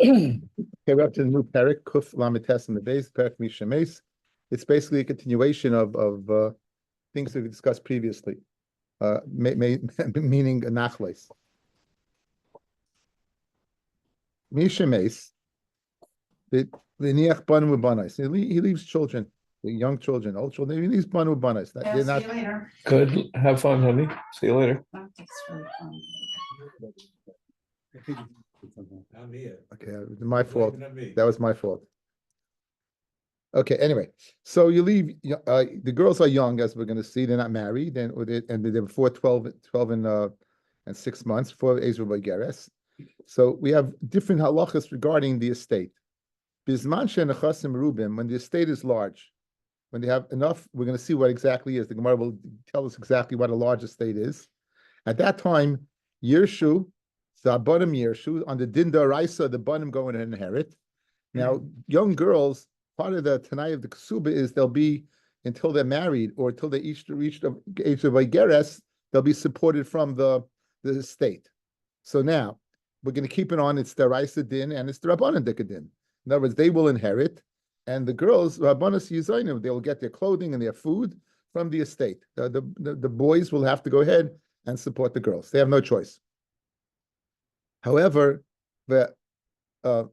Okay, we're up to the new parak, Kuf Lamites and the base, parak Mishames. It's basically a continuation of things that we discussed previously, meaning nachles. Mishames, the niach banu banais. He leaves children, the young children, old children. He leaves banu banais. They're not. See you later. Good. Have fun, honey. See you later. It's really fun. Okay, my fault. That was my fault. Okay, anyway, so you leave, the girls are young, as we're going to see. They're not married, and they're before 12 and 6 months, before Ezra Geres. So we have different halachas regarding the estate. Bisman she'nechasim rubim, when the estate is large, when they have enough, we're going to see what exactly is. The Gemara will tell us exactly what a large estate is. At that time, Yershu, Zabanim Yershu, on the Dinda Raisa, the Banim go and inherit. Now, young girls, part of the Tanai of the Ksuba is they'll be, until they're married or until they each reach the age of Igeres, they'll be supported from the estate. So now, we're going to keep it on, it's the Raisa Din and it's the Rabbanan Dikadin. In other words, they will inherit, and the girls, Rabbanas Yizayim, they will get their clothing and their food from the estate. The boys will have to go ahead and support the girls. They have no choice. However, the Nechasim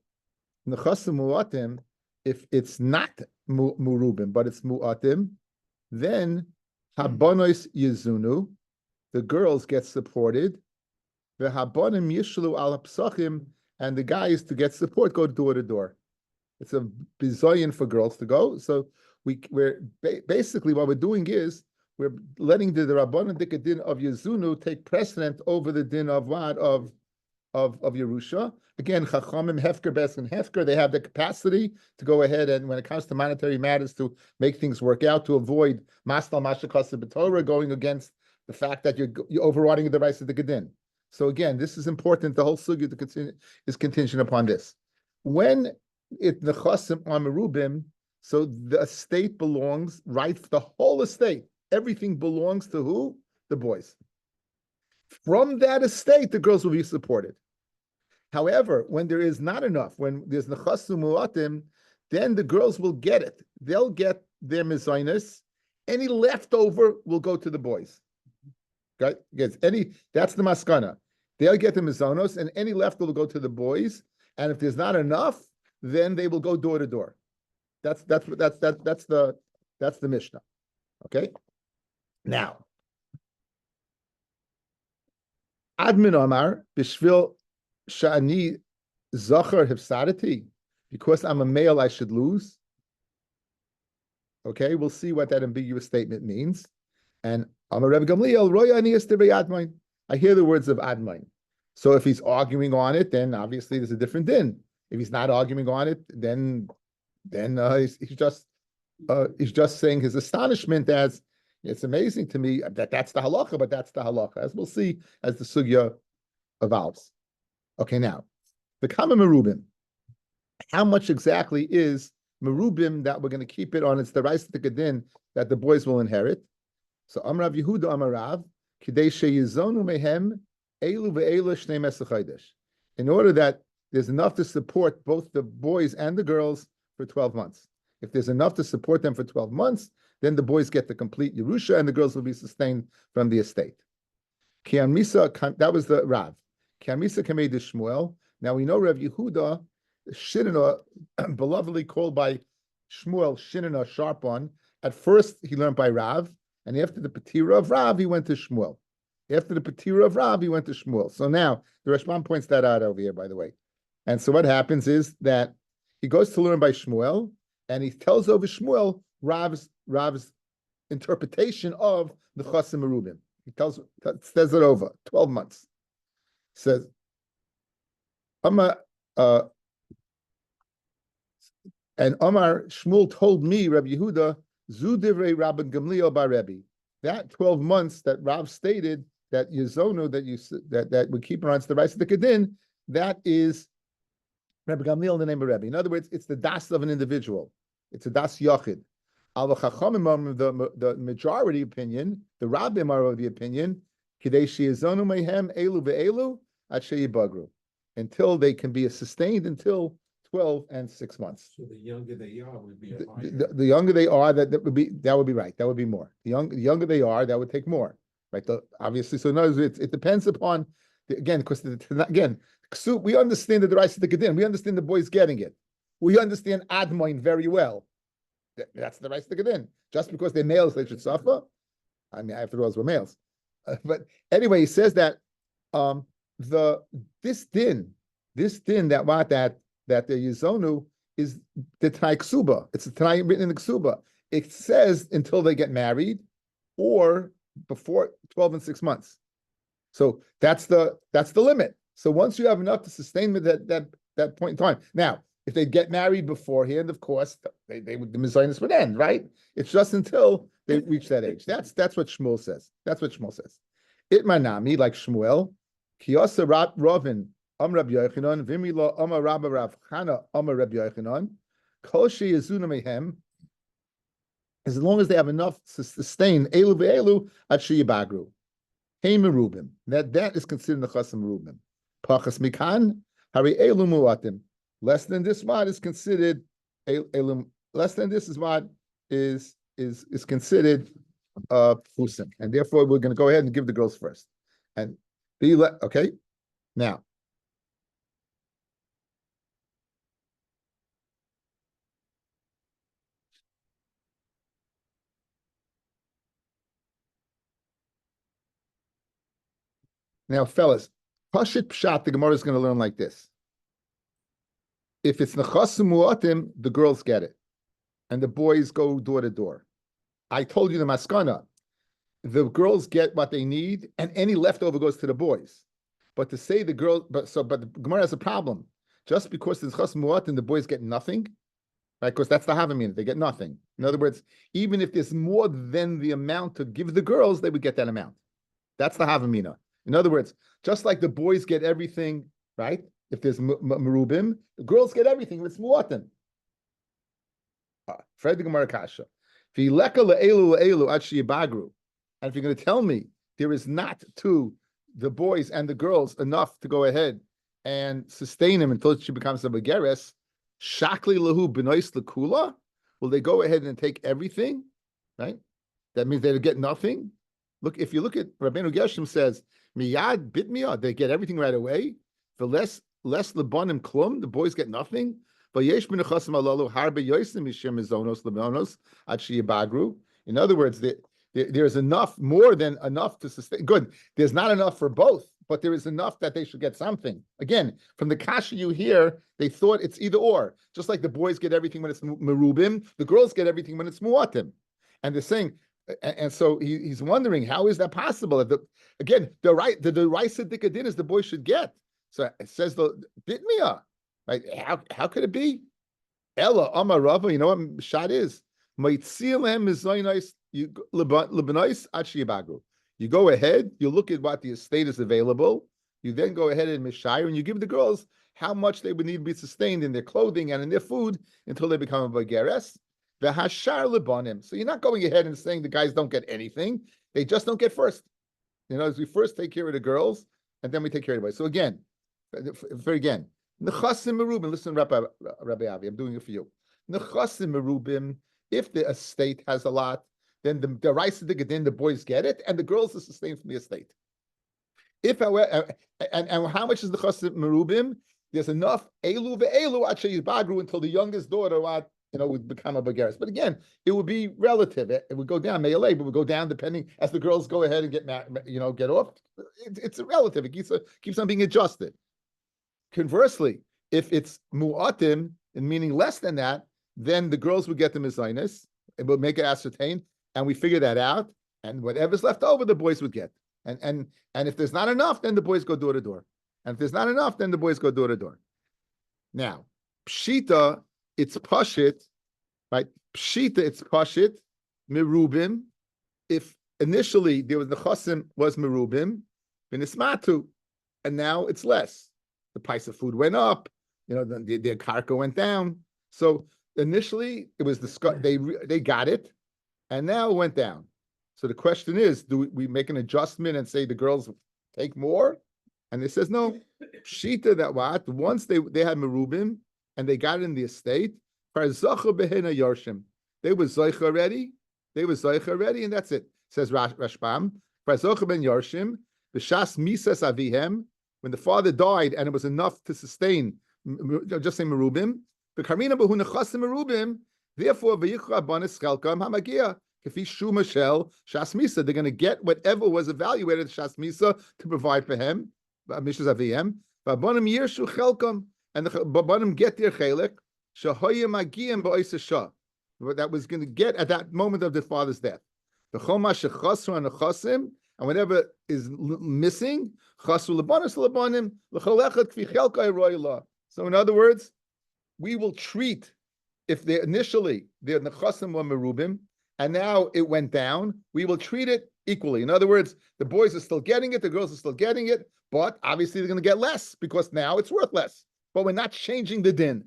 Mu'atim, if it's not Murubim, but it's Mu'atim, then Habonos Yizunu, the girls get supported, the Habonim Yishlu al Psachim, and the guys to get support go door to door. It's a bizayin for girls to go. So we're basically what we're doing is we're letting the Rabbanan Dikadin of Yizunu take precedent over the din of what of Yerusha. Again, Chachamim, Hefker, Bes, and Hefker, they have the capacity to go ahead and, when it comes to monetary matters, to make things work out, to avoid Mastal Mashakasa B'Torah, going against the fact that you're overriding the rights of the Gedin. So again, this is important. The whole sugya is contingent upon this. When it nechasim on merubim, so the estate belongs, right? The whole estate, everything belongs to who? The boys. From that estate, the girls will be supported. However, when there is not enough, when there's nechasim mu'atim, then the girls will get it. They'll get their mezainis. Any leftover will go to the boys. Okay? That's the maskana. They'll get the mizonos, and any left will go to the boys. And if there's not enough, then they will go door to door. That's the Mishnah. Okay. Now, Admin Omar Bishvil Shani Zachar Hifsadati, because I'm a male, I should lose. Okay, we'll see what that ambiguous statement means. And I'm a Rebbe Gamliel, Roy Anias Admain. I hear the words of Admain. So if he's arguing on it, then obviously there's a different din. If he's not arguing on it, then he's just saying his astonishment as it's amazing to me that's the halacha, but that's the halacha, as we'll see as the sugya evolves. Okay, now the common merubim. How much exactly is merubim that we're going to keep it on? It's the rice to Gedin that the boys will inherit. So Amrav Yehuda Amarav, Kidei sheyizonu mehem elu ve'elu shnei mesach. In order that there's enough to support both the boys and the girls for 12 months. If there's enough to support them for 12 months, then the boys get the complete Yerusha and the girls will be sustained from the estate. That was the Rav. Kiamisa kamei de Shmuel. Now we know Rav Yehuda, Shinana, belovedly called by Shmuel, Shinana, sharp one. At first he learned by Rav, and after the Petira of Rav, he went to Shmuel. After the Petira of Rav, he went to Shmuel. So now, the Rashban points that out over here, by the way. And so what happens is that he goes to learn by Shmuel, and he tells over Shmuel Rav's interpretation of the Chasim Merubim. He says it over 12 months. He says, and Omar Shmuel told me, Rabbi Yehuda, Zu divrei Rabbi Gamliel bar Rebbe. That 12 months that Rav stated that Yezono that we keep around the rights of the Kedin, that is Rabbi Gamliel in the name of Rebbe. In other words, it's the das of an individual. It's a das yachid. Al Chachamim, the majority opinion, the Rabbim are of the opinion, Kidei sheyezono mehem elu ve'elu at sheyibagru. until they can be sustained until 12 and 6 months. So the younger they are would be a The, higher. the younger they are, that would be right. That would be more. The younger they are, that would take more, right? Obviously, so in other words, it depends upon again, because again, we understand the rice of the Gedin. We understand the boys getting it. We understand Admoin very well. That's the rice of the Gedin. Just because they're males, they should suffer. I mean, after all, we're males. But anyway, he says that this din that the Yizonu is the Tanai Ksuba. It's a Tanai written in the Ksuba. It says until they get married or before 12 and 6 months. So that's the limit. So once you have enough to sustain that point in time. Now, if they get married beforehand, of course, the Mizainis would end, right? It's just until they reach that age. That's what Shmuel says. That's what Shmuel says. Itmanami, like Shmuel, Kiyasa Ravin, Rabbi Yochanan, Vimila, Rabbi Rav Chana, Rabbi Yochanan, Kol Sheyezuna Mehem, as long as they have enough to sustain Elu ve'elu at Sheyibagru. Hey Merubim. That is considered the Chasam Merubim. Pachas Mikan, Hari Elu Muatim. Less than this what is considered Elum. Less than this is what is considered Fusim. And therefore we're going to go ahead and give the girls first. And okay. Now, fellas, Pashit Pshat, the Gemara is going to learn like this. If it's Nechasim Muatim, the girls get it. And the boys go door to door. I told you the Maskana. The girls get what they need, and any leftover goes to the boys. But to say the girls, but the Gemara has a problem. Just because there's Chas Muatim, the boys get nothing, right? Because that's the Havamina, they get nothing. In other words, even if there's more than the amount to give the girls, they would get that amount. That's the Havamina. In other words, just like the boys get everything, right? If there's merubim, the girls get everything. It's muatim. Fred the Gemara Kasha. And if you're going to tell me there is not to the boys and the girls enough to go ahead and sustain him until she becomes a begeres, shakli lahu benois lekula, will they go ahead and take everything? Right? That means they get nothing. Look, if you look at Rabbeinu Gershom says miyad bitmiyah, they get everything right away. For less lebanim klum, the boys get nothing. In other words, there's enough, more than enough to sustain. Good. There's not enough for both, but there is enough that they should get something. Again, from the kasha you hear, they thought it's either or. Just like the boys get everything when it's merubim, the girls get everything when it's muatim. And they're saying, and so he's wondering, how is that possible? The rice dikadin is the boys should get. So it says the bitmiyah, right? How could it be? Ella Amar Rava, you know what shot is? You go ahead, you look at what the estate is available, you then go ahead and mishayir, and you give the girls how much they would need to be sustained in their clothing and in their food until they become a bageres. The hashar lebanim. So you're not going ahead and saying the guys don't get anything; they just don't get first. You know, as we first take care of the girls, and then we take care of the boys. So again, nechasim merubim. Listen, Rabbi Avi, I'm doing it for you. Nechasim merubim. If the estate has a lot, then the rice of the gedin, the boys get it, and the girls are sustained from the estate. If however, and how much is the chasim merubim? There's enough elu ve'elu actually bagru until the youngest daughter would become a bageres. But again, it would be relative. It would go down, me'alei, but it would go down depending as the girls go ahead and get off. It's relative. It keeps on being adjusted. Conversely, if it's mu'atim, and meaning less than that, then the girls would get the mizainis. It would make it ascertained, and we figure that out. And whatever's left over, the boys would get. And if there's not enough, then the boys go door to door. And if there's not enough, then the boys go door to door. Now, pshita, it's pashit, right? Pshita, it's pashit, merubim. If initially there was the chosim was merubim, then it's matu, and now it's less. The price of food went up, their karka went down. So initially it was they got it, and now it went down. So the question is, do we make an adjustment and say the girls take more, And it says no. Pshita that what? Once they had merubim and they got in the estate, they were zoich already. They were zoich already, and that's it. Says Rashbam. Ben Yarshim, b'shas misas avihem. When the father died and it was enough to sustain, just say merubim. The karmina behu nechasim merubim. Therefore, v'yichra banis chelkam hamagia. Kafi shuma shel shas misa. They're going to get whatever was evaluated shas misa to provide for him. Mishas avihem. V'abonim yirshu chelkam, and the babonim get their chelik. Shahoyim agiyim ba'isa shah. That was going to get at that moment of the father's death. The choma shechasru and nechasim, and whatever is missing, chasru lebanis lebanim lechalechad kfi chelka roila. So in other words, we will treat if they initially the nechasim were merubim, and now it went down, we will treat it equally. In other words, the boys are still getting it, the girls are still getting it, but obviously they're going to get less because now it's worth less. But we're not changing the din.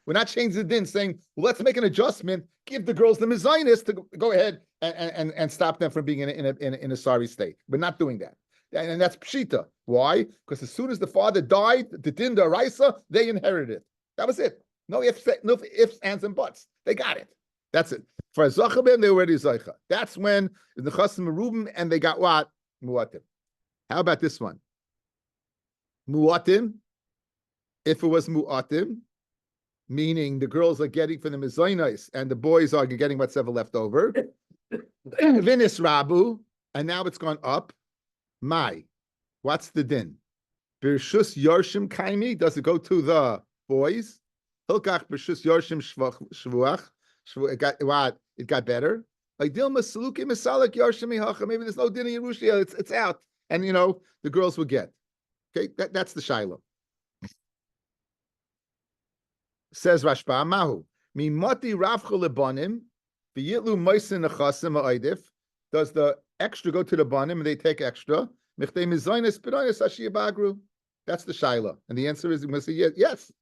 We're not changing the din, saying, well, let's make an adjustment, give the girls the mezainis to go ahead and stop them from being in a sorry state. We're not doing that. And that's pshita. Why? Because as soon as the father died, the din, the araisa, they inherited it. That was it. No ifs, ands, and buts. They got it. That's it. For Zachabim, they were already Zaycha. That's when the Chasim Merubim and they got what? Muatim. How about this one? Muatim. If it was Muatim, meaning the girls are getting for the mezainis and the boys are getting what's ever left over. Vinis Rabu, and now it's gone up. Mai. What's the din? Birshus Yarshim Kaimi, does it go to the boys? Hilkach Birshus Yarshim Shvuach. It got better. Maybe there's no din in Yerushia, it's out. And the girls will get. Okay, that's the Shiloh. Says Rashba, Mahu. Mimati Ravcha Lebanim, V'yitlu Moisin Nechasim Ha'idif. Does the extra go to the banim and they take extra? Michtei Mizoinus B'noinus Ashia Bagru. That's the Shiloh. And the answer is, we must say yes.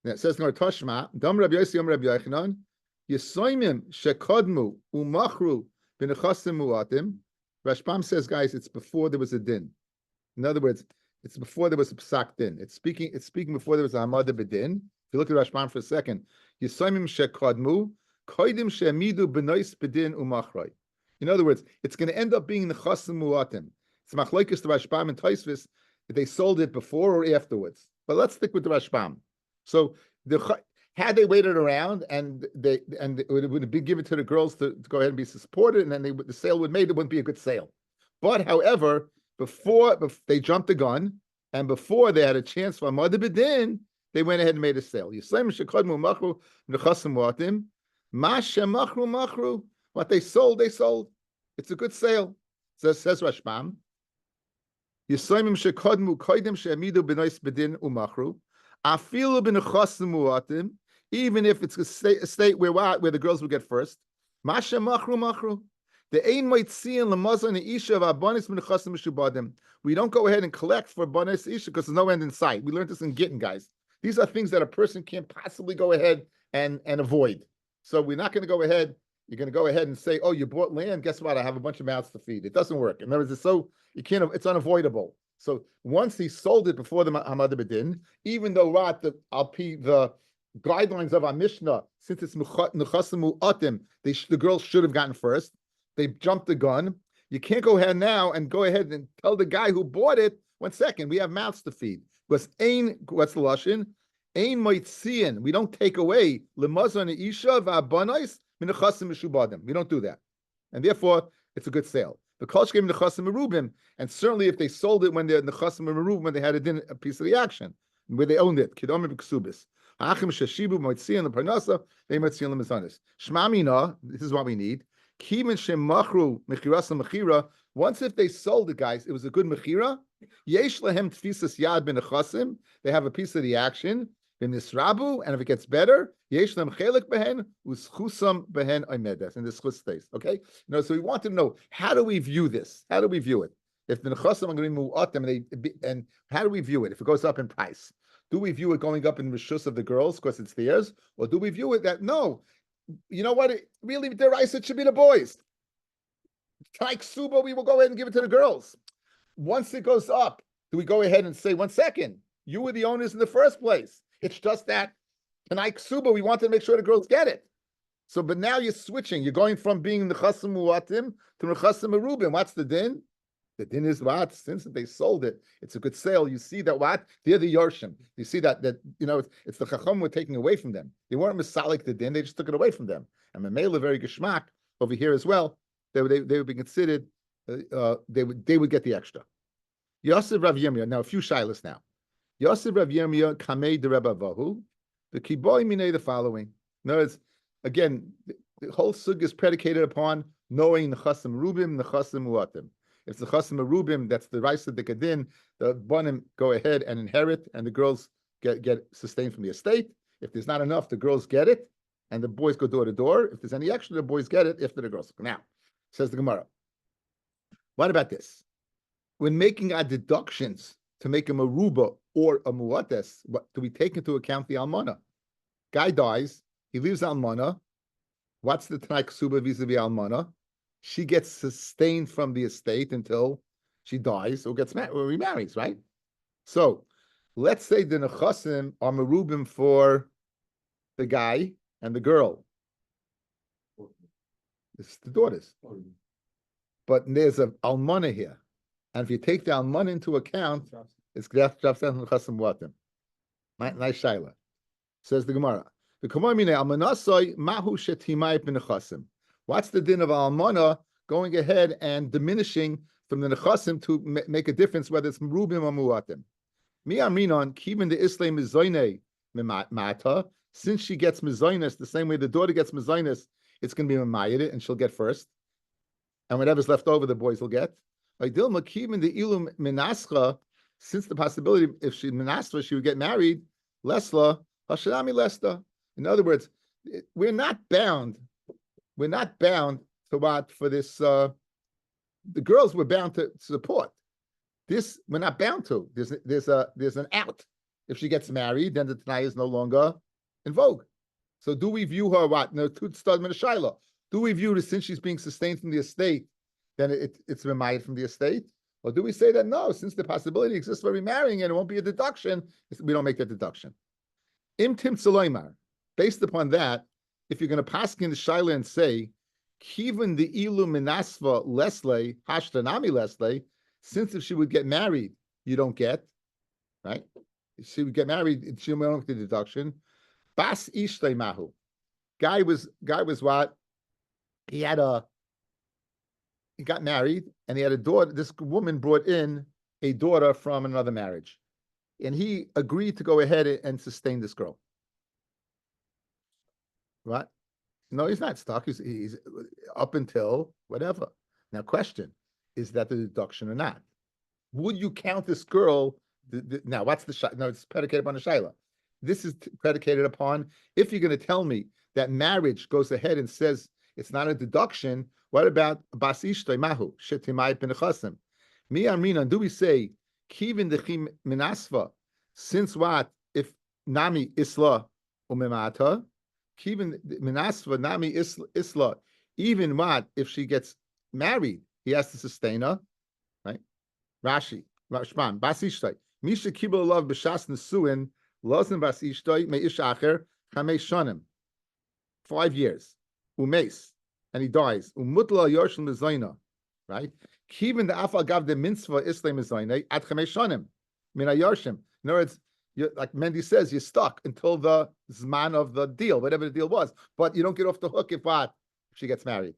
And it says, Toshma, Dam Rabbi Yossi Yom Rabbi Yochanan, Yesoimim Shekodmu Umachru B'nechasim Muatim. Rashbam says, guys, it's before there was a din. In other words, it's before there was a psak din. It's speaking before there was a hamada b'din. If you look at Rashbam for a second, Yisoimim shekodmu, koidim shemidu b'nois b'din umachroi. In other words, it's going to end up being the chasim muatim. It's machlokes the Rashbam and Tosfos if they sold it before or afterwards. But let's stick with the Rashbam. So had they waited around and it would be given to the girls to go ahead and be supported, and then the sale would made, it wouldn't be a good sale. But however, before they jumped the gun and before they had a chance for Amad B'din, they went ahead and made a sale. What they sold, they sold. It's a good sale. Says Rashbam. Even if it's a state where the girls will get first. We don't go ahead and collect for banis isha because there's no end in sight. We learned this in Gittin, guys. These are things that a person can't possibly go ahead and avoid. So we're not going to go ahead. You're going to go ahead and say, "Oh, you bought land. Guess what? I have a bunch of mouths to feed." It doesn't work. In other words, you can't. It's unavoidable. So once he sold it before the Hamad B'din, even though the guidelines of our Mishnah, since it's Nechasim Mu'atim, the girls should have gotten first. They jumped the gun. You can't go ahead now and go ahead and tell the guy who bought it, 1 second, we have mouths to feed. Because what's the lashon? Ein moitzian. We don't take away lemazon isha va'abanais min nechasim mishubadim. We don't do that, and therefore it's a good sale. The kosh came nechasim merubim, and certainly if they sold it when they're nechasim merubim, when they had a piece of the action where they owned it, kidom b'ksubis. Ha'achim sheshibu moitzian leparnasa they moitzian lemazanis. Shmamina. This is what we need. Kimin shemachru mechirasa mechira. Once if they sold it, guys, it was a good mechira. Yesh lahem tfisas yad ben nechasim. They have a piece of the action. In this rabu, and if it gets better, yesh lahem chelik behen uschusam behen oimedes. And this chus stays. Okay. So we want to know, how do we view this? How do we view it? If the nechasim are going to be mu'atim, and how do we view it? If it goes up in price, do we view it going up in rishus of the girls because it's theirs, or do we view it that no? You know what? Really, the rice, it should be the boys. Like Suba, we will go ahead and give it to the girls. Once it goes up, do we go ahead and say, 1 second, you were the owners in the first place? It's just that tonight ksuba, we wanted to make sure the girls get it. So, but now you're switching. You're going from being the chasim muatim to the chasim merubim. What's the din? The din is what? Since they sold it, it's a good sale. You see that what? They're the Yorshim. You see that it's the chacham we're taking away from them. They weren't misalik the din, they just took it away from them. And Mamela very geschmack over here as well. They would be considered, they would get the extra. Yosef Rav Yirmiyah, now a few shilas now. Yosef Rav Yirmiyah, Kamei de Rebbe Vahu, the Kiboy Minei the following. In other words, again, the whole sug is predicated upon knowing the chasim rubim, the chasim muatim. If the chasim rubim, that's the rice of the kadin, the bonim go ahead and inherit, and the girls get sustained from the estate. If there's not enough, the girls get it, and the boys go door to door. If there's any extra, the boys get it after the girls. Now, says the Gemara. What about this? When making our deductions to make a maruba or a muates, what do we take into account the almana? Guy dies, he leaves almana. What's the tanai ksuba vis-a-vis almana? She gets sustained from the estate until she dies or gets married or remarries, right? So let's say the nechasim are merubim for the guy and the girl. It's the daughters. But there's an almana here. And if you take the almana into account, it's graf nechasim watim. Nice shaila. Says the Gemara. The Kamamine almanasoi mahu shetimai bin nechasim. What's the din of almana going ahead and diminishing from the nechasim to make a difference whether it's merubim or muatim? Mi amrinon kivin the islam mizoine mata. Since she gets mizoinus the same way the daughter gets mizoinus, it's going to be mamayit and she'll get first, and whatever's left over the boys will get. Like dilma kivin the ilum minascha. Since the possibility if she minascha she would get married, lesla hashanami lesta. In other words, we're not bound. We're not bound to what for this. The girls were bound to support. This we're not bound to. There's an out. If she gets married, then the Tanai is no longer in vogue. So do we view her what? No, to start with a shaila. Do we view her since she's being sustained from the estate, then it's remayed from the estate? Or do we say that no, since the possibility exists for remarrying and it won't be a deduction, we don't make that deduction? Im tim tzaloimar. Based upon that, if you're going to pass in the shaila and say, Kivan the ilu minasva lesle, hashtanami lesle, since if she would get married, you don't get, right? If she would get married, she won't get the deduction. Bas ishtay mahu. Guy was what? He got married and he had a daughter. This woman brought in a daughter from another marriage. And he agreed to go ahead and sustain this girl. What? No, he's not stuck. He's up until whatever. Now, question, is that the deduction or not? Would you count this girl? Now, what's the no? It's predicated upon the shaila. This is predicated upon if you're going to tell me that marriage goes ahead and says it's not a deduction. What about bas ishtay mahu shetimai ben nechasim? Mi amrina. Do we say kivin dechim minasva? Since what if nami isla umemata? Kivin minasva nami isla. Even what if she gets married? He has to sustain her, right? Rashi, Rashman, bas ishtay. Misha kibul love b'shas nesuin lozen bas ishtay me ish acher chamei shonim. 5 years. Umeis. And he dies. Umutla yoshel mezayna. Right? Kivin the afal gav the mitzvah isle mezayna at chamei shonim. Mina yoshim. In other words, like Mendy says, you're stuck until the zman of the deal, whatever the deal was. But you don't get off the hook if what? If she gets married.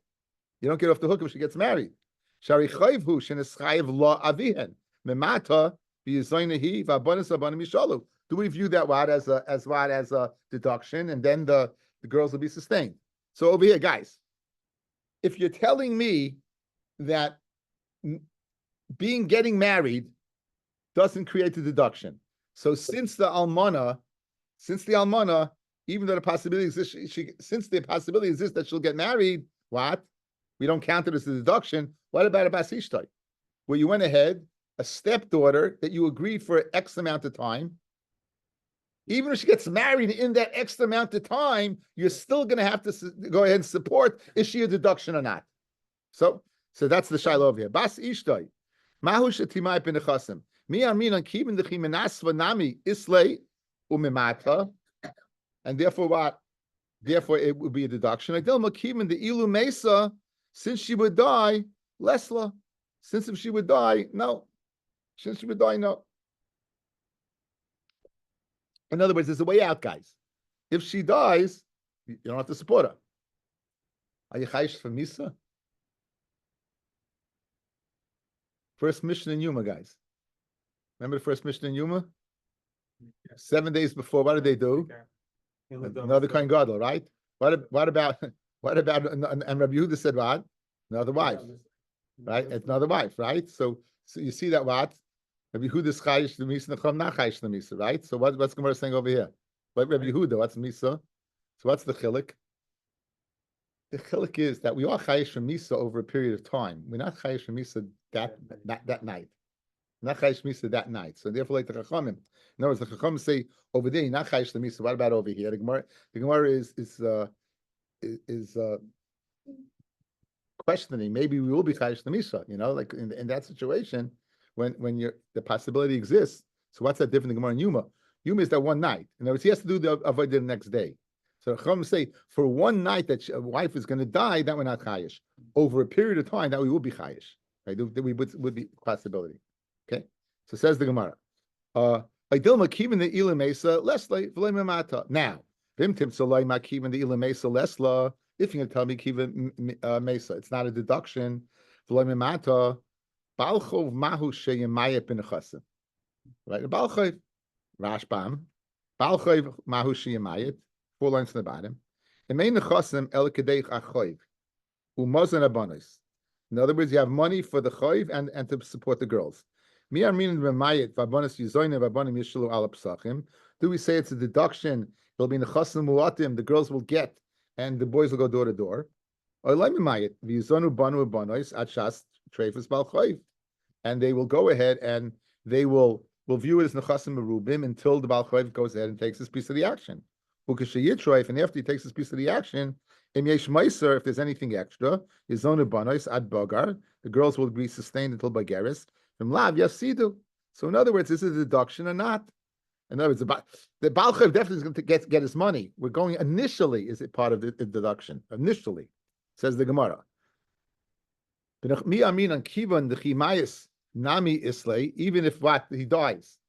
You don't get off the hook if she gets married. Shari chayvhu sheneschayev la avihen. Memata v'yizaynahi v'abonis abanim yishalu. Do we view that what as a deduction, and then the girls will be sustained? So over here, guys, if you're telling me that getting married doesn't create a deduction, so since the almana, even though the possibility exists, since the possibility exists that she'll get married, what? We don't count it as a deduction. What about a bas ishtay, where you went ahead, a stepdaughter that you agreed for X amount of time? Even if she gets married in that X amount of time, you're still going to have to go ahead and support, is she a deduction or not? So that's the shiloh over here. Bas ishtay. Mahu shetimai ben nechasim. Mi armin keeping the chimenasva nami islay umimata, and therefore what? Therefore it would be a deduction. Like Dilma keeping the ilu mesa, since she would die, lesla. Since if she would die, no. Since she would die, no. In other words, there's a way out, guys. If she dies, you don't have to support her. Are you chayish for misa? First mission in Yuma, guys. Remember the first mission in Yuma? 7 days before, what did they do? Another kind gadol, right? What about and Rabbi Yehuda said what? Another wife, right? It's another wife, right? So you see that what? Rabbi Yehuda's chayish the misa, Nachum not chayish the misa, right? So what's Gemara saying over here? What Rabbi Yehuda? What's misa? So what's the chilik? The chilik is that we are chayish from misa over a period of time. We're not chayish from misa that night. Not chayish misa that night. So therefore, like the chachamim. In other words, the chachamim say over there, you're not chayish the misa. What about over here? The Gemara is questioning. Maybe we will be chayish the misa. You know, like in that situation, when the possibility exists. So what's that different than Gemara and Yuma? Yuma is that one night. In other words, he has to do the avodah the next day. So chachamim say for one night that a wife is going to die, that we're not chayish. Over a period of time, that we will be chayish. Right? That we would be possibility. Okay, so says the Gemara. Now, if you're going to tell me kiva mesa, it's not a deduction. Right? Balchayv, Rashbam, Balchayv mahu sheyamayit. 4 lines from the bottom. In other words, you have money for the chayv and to support the girls. Do we say it's a deduction? It'll be in the chasim muatim, the girls will get, and the boys will go door to door. And they will go ahead and they will view it as nechasim merubim until the Baal Chayv goes ahead and takes his piece of the action. And after he takes his piece of the action, if there's anything extra, the girls will be sustained until Bageris. From Lav, Yasidu. So in other words, is it a deduction or not? In other words, the Baal Chayv definitely is going to get his money. We're going initially, is it part of the deduction? Initially, says the Gemara. Even if what he dies,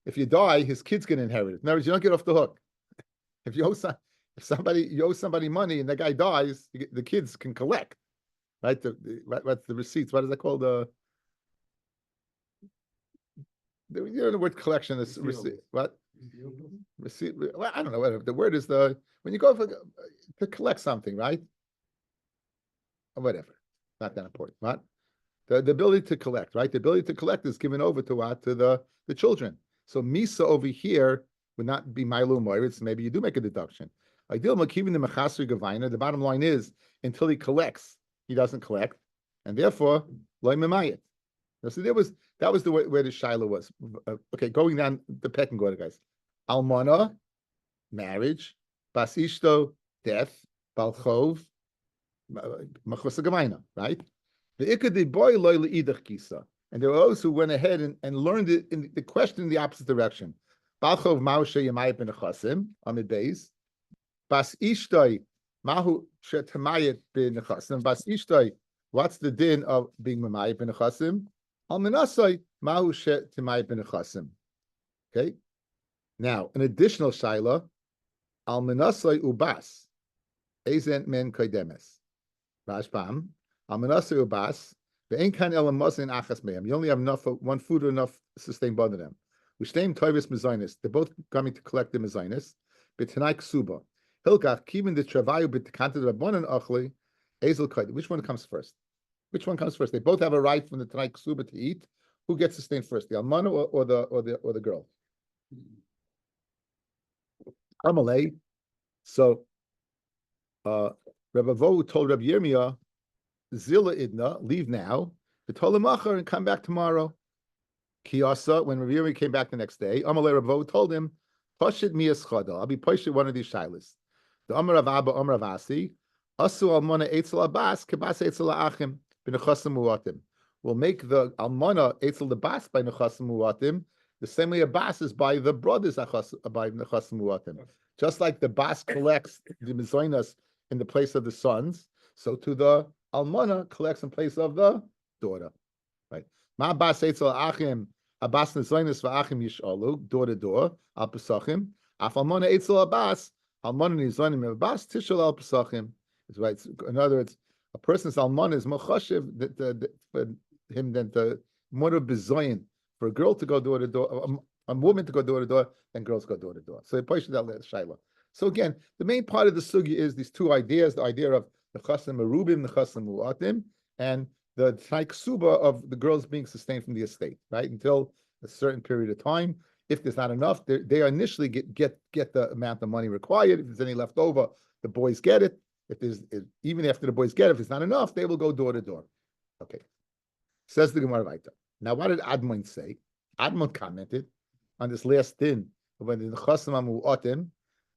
if you die, his kids can inherit it. In other words, you don't get off the hook. If you owe somebody money and the guy dies, the kids can collect, right? What's the receipts? What is that called? The word collection is receipt. What? Receipt. Well, I don't know. Whatever. The word is when you go to collect something, right? Or whatever. Not that important. What? The ability to collect, right? The ability to collect is given over to what? To the children. So Misa over here would not be Mailu Moiritz. Maybe you do make a deduction. The bottom line is, until he collects, he doesn't collect, and therefore, loy memayit. So that was the way where the shaila was. Okay, going down the pecking order, guys. Almana, marriage. Bas ishto, death. Balchov, machusa gemaina, right? The ikadi boy loy leidach kisa, and there were those who went ahead and learned it in the question in the opposite direction. Balchov maushe yamayit ben chasim amid beis. Bas ishtoi mahu shetamayit ben chasim. Bas ishtoi, what's the din of being mamayit ben chasim? Al menasai mahu shetamayit ben chasim. Okay. Now, an additional shaila, al menasai ubas, ezen men kodemes. Rashbam, al menasai ubas, ve'en kan elam mazin achas mehem. You only have enough one food or enough to sustain both of them. Ushneim toivis mezainis. They're both coming to collect the mezainis. B'tanai ksuba. Hilkach kivin the travayu b'tekanted rabbanan achli ezel kodim. Which one comes first? Which one comes first? They both have a right from the tanai ksuba to eat. Who gets sustained first, the almana or the girl? Amalei. So, Rabbi Vohu told Rabbi Yirmiyah, Zila idna, leave now. V'tolamachar and come back tomorrow. Kiyasa, when Rabbi Yirmiyah came back the next day, Amalei Rabbi Vohu told him, Pashit miyas chada. I'll be pashit one of these shilas. The Amar of Abba, Amar of Asi, Asu almana eitzel abbas, kebas eitzel achim, b'nechasim muatim. will make the almana etzel the bas by nechasim muatim, the same way a bas is by the brothers by nechasim muatim. Just like the bas collects the mizoinas in the place of the sons, so to the almana collects in place of the daughter. Right? Ma bas etzel achim abas mizoinas va'achim yishalu door to door al pesachim. Af almana etzel abas almana nizoinim abas tishal al pesachim. Is right. In other words, a person's almana is more chashiv for him than the more bezoyin for a girl to go door to door, a woman to go door to door, than girls go door to door. So he pushes out that shaila. So again, the main part of the sugi is these two ideas: the idea of the chasim merubim, the chasim muatim, and the taiksuba of the girls being sustained from the estate, right, until a certain period of time. If there's not enough, they initially get the amount of money required. If there's any left over, the boys get it. Even after the boys get it, if it's not enough, they will go door to door. Okay. Says the Gemara Vaita. Now, what did Admon say? Admon commented on this last din when the Chasim Mu'atim.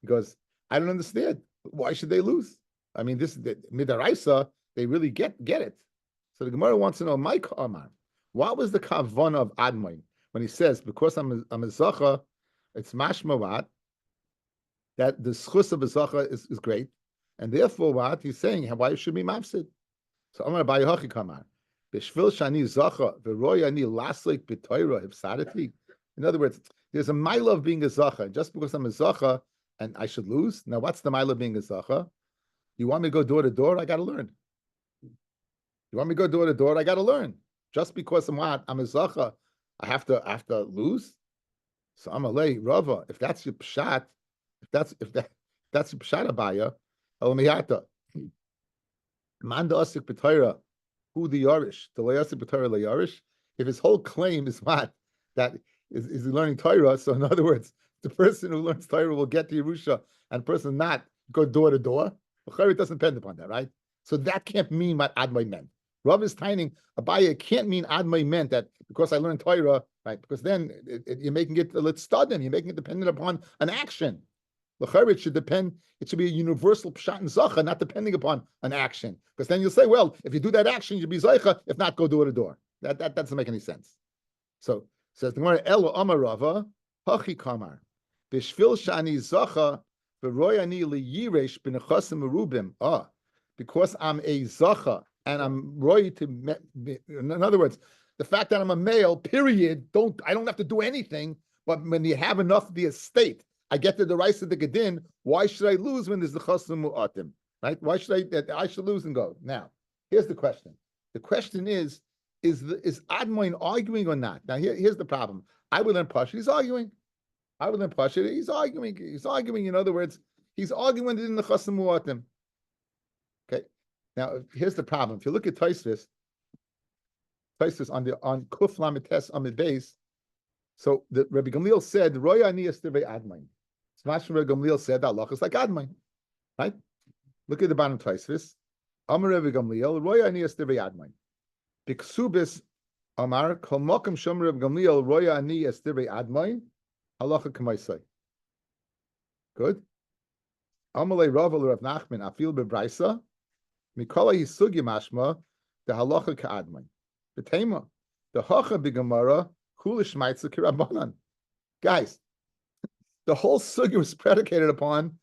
He goes, I don't understand. Why should they lose? I mean, this Midaraisa, they really get it. So the Gemara wants to know, Mike Amar, what was the kavanah of Admon when he says, because I'm a zacha, it's mashma what? That the schus of a zacha is great. And therefore, what he's saying, why it should be mafsid. So Amar Bayahachi Kamar. Bishvil shani zacha v'roy ani laslik b'toira hifsadati. In other words, there's a mile of being a zacha. Just because I'm a zacha and I should lose. Now, what's the mile of being a zacha? You want me to go door to door? I got to learn. You want me to go door to door? I got to learn. Just because I'm a zacha, I have to lose. So I'm a lay Rava. If that's your pshat, if that's your pshat abaya, elamiyata. Manda asik b'toira. Who the Yarish, the Layasik B'Torah Layarish, if his whole claim is what? That is he learning Torah, so in other words, the person who learns Torah will get to Yerusha, and the person not go door to door. It doesn't depend upon that, right? So that can't mean what Admai meant. Rav is taining, Abaya can't mean Admai meant that because I learned Torah, right? Because then you're making it, let's start them, you're making it dependent upon an action. It should depend, it should be a universal pshat and zacha, not depending upon an action. Because then you'll say, well, if you do that action, you'll be zacha, if not, go door to door. That doesn't make any sense. So says the Gemara, Elo Amarava, Hachi Kamar, Bishvil Shani Zacha, V'royani Liyiresh B'nechasim Merubim. Because I'm a zacha and I'm roy to, in other words, the fact that I'm a male, period, I don't have to do anything, but when you have enough of the estate, I get to the rice of the Gedin. Why should I lose when there's the Chasim Mu'atim? Right? Why should I should lose and go? Now, here's the question. The question is Admoin arguing or not? Now, here's the problem. I would learn Pasha, he's arguing. I would learn Pasha, he's arguing. He's arguing, in other words, he's arguing in the Chasim Mu'atim. Okay. Now, here's the problem. If you look at Taisvis on Kuf Lamites Amid Beis, so the Rabbi Gamliel said, Roy Ani Estivei Admoin. Smash Rabbi Gamliel said that Allah is like Admai, right? Look at the bottom Taisvis. Amar Rabbi Gamliel, Roy Ani Estivei Admai. Biksubis Amar Kol Mokum Shom Rabbi Gamliel, Roy Ani Estivei Admai. Halacha Kamaisai. Good. Amalei Rav Rav Nachman Afil Bebraisa. Mikola Yisugi Mashma the Halacha Ka'admai. Betema the Hacha Bigamara Kulish Maitza Kirabanan. Guys. The whole sugi was predicated upon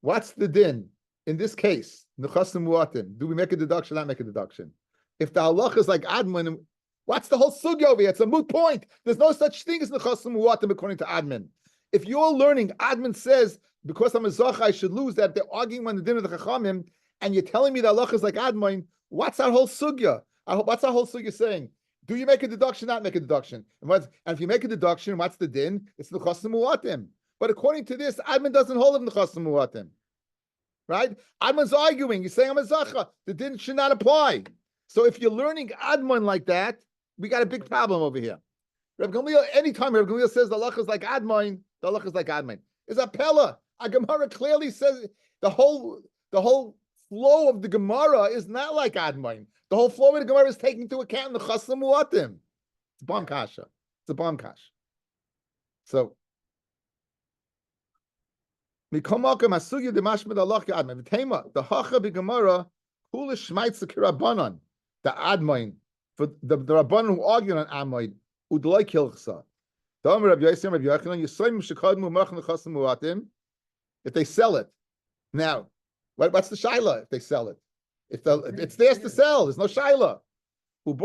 what's the din in this case? Nechasim muatim. Do we make a deduction? Not make a deduction. If the halacha is like admin, what's the whole sugi over here? It's a moot point. There's no such thing as nechasim muatim according to admin. If you're learning, admin says because I'm a zacha I should lose that. They're arguing on the din of the chachamim, and you're telling me the halacha is like admin. What's our whole sugya? What's our whole sugya saying? Do you make a deduction? Not make a deduction. And if you make a deduction, what's the din? It's nechasim muatim. But according to this, Adman doesn't hold him the Chasim Muatim. Right? Adman's arguing. He's saying I'm a Zacha. The din should not apply. So if you're learning Adman like that, we got a big problem over here. Rabbi Gamliel, anytime Rabbi Gamliel says the halacha is like Adman, the halacha is like Adman. It's a Pella. A Gemara clearly says the whole flow of the Gemara is not like Adman. The whole flow of the Gemara is taking into account the Chasim Muatim. It's a bomb kasha. It's a bomb kasha. So the hacha b'gemara kulish shmaitza kirabanan. The admoin For the Rabbanan who argue on Amoid, Udlai Kilchsa. If they sell it. Now, what's the shaila if they sell it? If it's theirs to sell, there's no shaila. In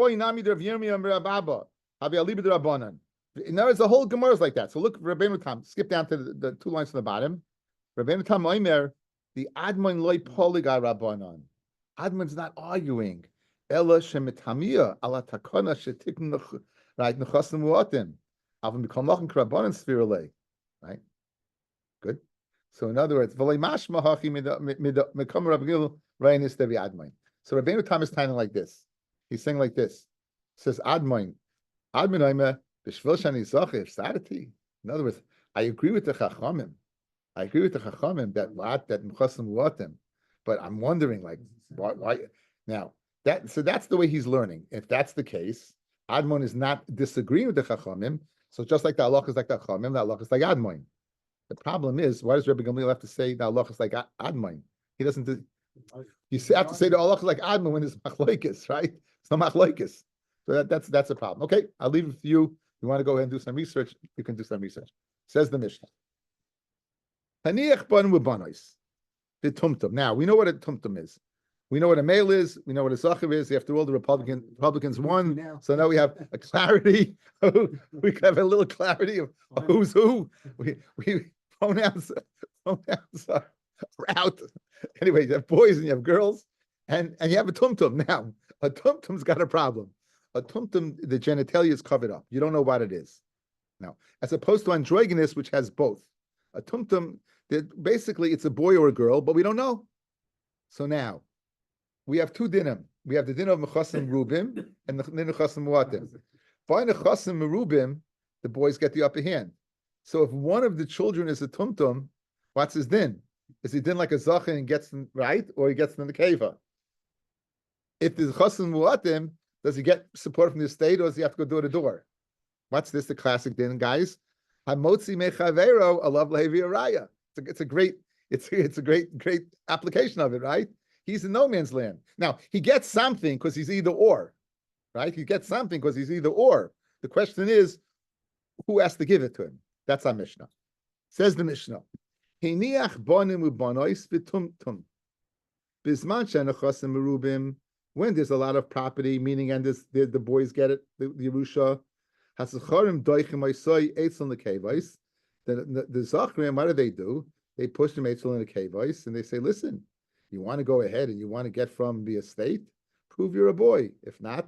other words, the whole Gemara is like that. So look, Rabbeinu Tam, skip down to the 2 lines from the bottom. Rabbeinu Tam Oimer, the Admon loy poligar Rabbanon. Admon's not arguing. Ella shemitamiya ala takona shetikn right nechasim muatim. Avim become lachin Rabbanon spherele. Right. Good. So in other words, v'lei mashma hachi mekam Rabbeinu reinis devi Admon. So Rabbeinu Tam is tying like this. He's saying like this. He says Admon Oimer. In other words, I agree with the Chachamim. That Mchasim Muatim, but I'm wondering, like, why now? That's the way he's learning. If that's the case, Admon is not disagreeing with the Chachamim. So just like the halach is like the Chachamim, the halach is like Admon. The problem is, why does Rabbi Gamliel have to say the halach is like Admon? He doesn't. You have to say the halach is like Admon when it's machlokes, right? It's not machlokes. So that's a problem. Okay, I'll leave it with you. You want to go ahead and do some research, you can do some research. Says the Mishnah. Now, we know what a tumtum is. We know what a male is. We know what a zacher is. After all, the Republicans won. So now we have a clarity. We have a little clarity of who's who. We pronouns are out. Anyway, you have boys and you have girls, and you have a tumtum. Now, a tumtum's got a problem. A tumtum, the genitalia is covered up. You don't know what it is. Now, as opposed to androgynous, which has both. A tumtum, basically, it's a boy or a girl, but we don't know. So now, we have 2 dinim. We have the din of mechasim rubim and the din of mechasim muatim. By mechasim rubim, the boys get the upper hand. So if one of the children is a tumtum, what's his din? Is he din like a zachen and gets them right, or he gets them in the keva? If there's mechasim muatim, does he get support from the state, or does he have to go door to door? What's this? The classic din, guys. Hamotzi mechavero alav lehevi araya. It's a great application of it, right? He's in no man's land. Now he gets something because he's either or, right? He gets something because he's either or. The question is, who has to give it to him? That's our Mishnah. Says the Mishnah. Hiniach bonim ubonois v'tumtum. Bisman shenachasim merubim. When there's a lot of property, meaning and the boys get it, the Yerusha, Hasacharim doichim oisoi eitzel nekevais. The Zachrim, what do? They push them eitzel in the kevais, and they say, listen, you want to go ahead and you want to get from the estate, prove you're a boy. If not,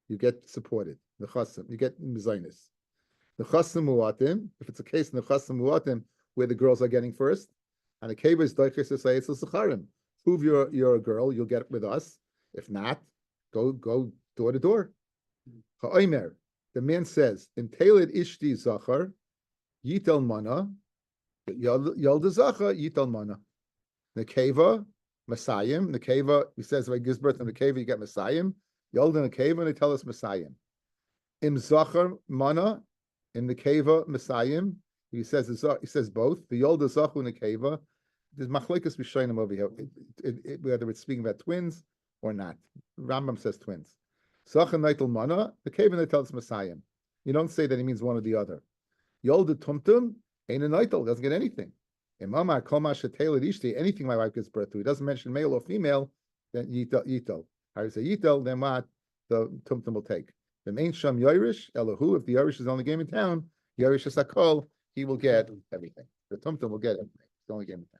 you get supported. Nechasim, you get mizainis. Nechasim muatim, if it's a case nechasim muatim, where the girls are getting first, and the kevais doichim say eitzel sacharim. Prove you're a girl, you'll get it with us. If not, go door to door. Ha'omer, the man says, in Taled Ishti Zachar, Yitel Mana, Yalda Zachar, Yitel Mana. Nekeva, Messiahim, Nekeva, he says, if I gives birth to Nekeva, you get Messiahim. Yalda Nekeva, and they tell us Messiahim. Im Zachar Mana, in Nekeva, Messiahim, he says both. The Yalda Zachar Nekeva, there's machlokes b'shayim over here, whether it's speaking about twins or not. Rambam says twins. Sachan neitel mana, the Kavan they tell us Messiah. You don't say that he means one or the other. Yolda tumtum ain't a neitel, doesn't get anything. Imama koma shetel ishti, anything my wife gives birth to. He doesn't mention male or female, then yitel. How you say yitel, then what the tumtum will take. The main sham yoirish elahu. If the yoirish is the only game in town, yoirish is sakol, he will get everything. The tumtum will get everything. It's the only game in town.